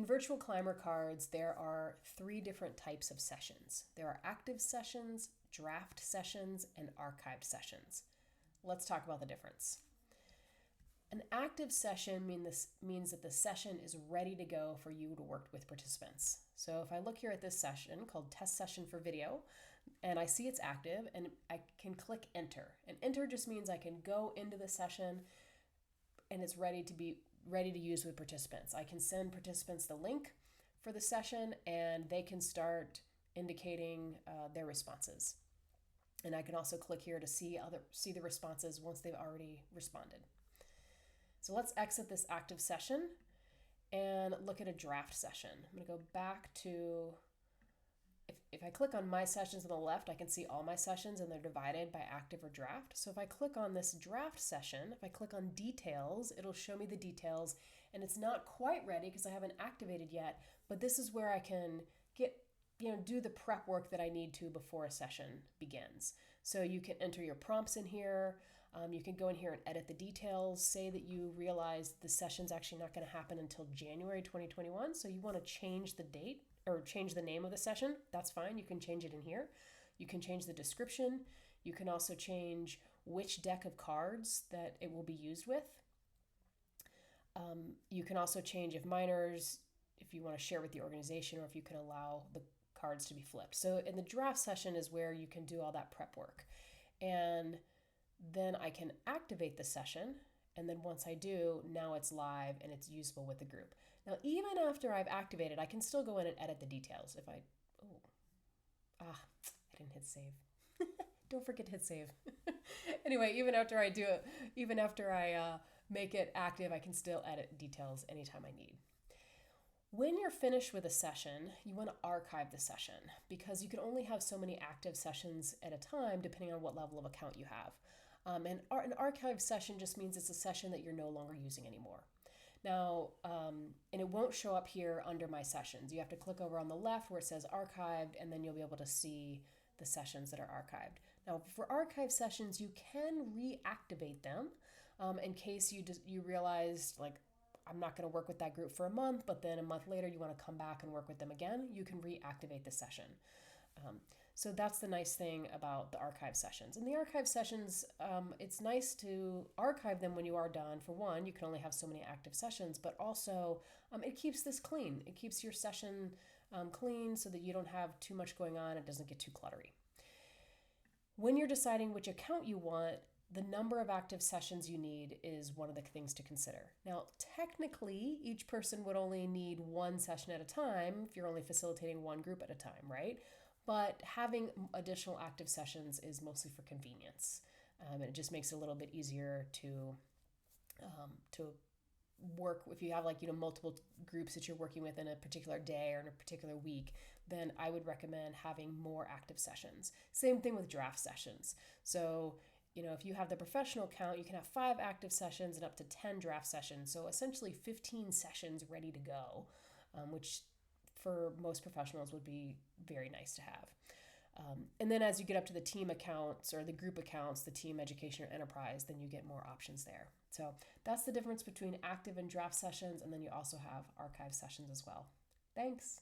In virtual Climer cards, there are 3 different types of sessions. There are active sessions, draft sessions, and archived sessions. Let's talk about the difference. An active session means that the session is ready to go for you to work with participants. So if I look here at this session called Test Session for Video, and I see it's active, and I can click Enter. And Enter just means I can go into the session and it's ready to use with participants. I can send participants the link for the session and they can start indicating their responses. And I can also click here to see the responses once they've already responded. So let's exit this active session and look at a draft session. I'm going to go back to, if I click on my sessions on the left, I can see all my sessions and they're divided by active or draft. So if I click on this draft session, if I click on details, it'll show me the details, and it's not quite ready because I haven't activated yet, but this is where I can do the prep work that I need to before a session begins. So you can enter your prompts in here. You can go in here and edit the details. Say that you realize the session's actually not going to happen until January 2021. So you want to change the date or change the name of the session. That's fine. You can change it in here. You can change the description. You can also change which deck of cards that it will be used with. You can also change if you want to share with the organization, or if you can allow the cards to be flipped. So in the draft session is where you can do all that prep work. And then I can activate the session. And then once I do, now it's live and it's usable with the group. Now, even after I've activated, I can still go in and edit the details. I didn't hit save. Don't forget to hit save. Anyway, even after I make it active, I can still edit details anytime I need. When you're finished with a session, you want to archive the session because you can only have so many active sessions at a time depending on what level of account you have. And an archive session just means it's a session that you're no longer using anymore. Now, and it won't show up here under My Sessions. You have to click over on the left where it says Archived, and then you'll be able to see the sessions that are archived. Now, for archive sessions, you can reactivate them in case you realized, like, I'm not going to work with that group for a month, but then a month later you want to come back and work with them again, you can reactivate the session. So that's the nice thing about the archive sessions. And the archive sessions, it's nice to archive them when you are done. For one, you can only have so many active sessions, but also it keeps this clean. It keeps your session clean so that you don't have too much going on. It doesn't get too cluttery. When you're deciding which account you want, the number of active sessions you need is one of the things to consider. Now, technically, each person would only need one session at a time if you're only facilitating one group at a time, right? But having additional active sessions is mostly for convenience. And it just makes it a little bit easier to work. If you have multiple groups that you're working with in a particular day or in a particular week, then I would recommend having more active sessions. Same thing with draft sessions. So if you have the professional account, you can have 5 active sessions and up to 10 draft sessions. So essentially 15 sessions ready to go, which for most professionals would be very nice to have. And then as you get up to the team accounts or the group accounts, the team, education, or enterprise, then you get more options there. So that's the difference between active and draft sessions. And then you also have archive sessions as well. Thanks.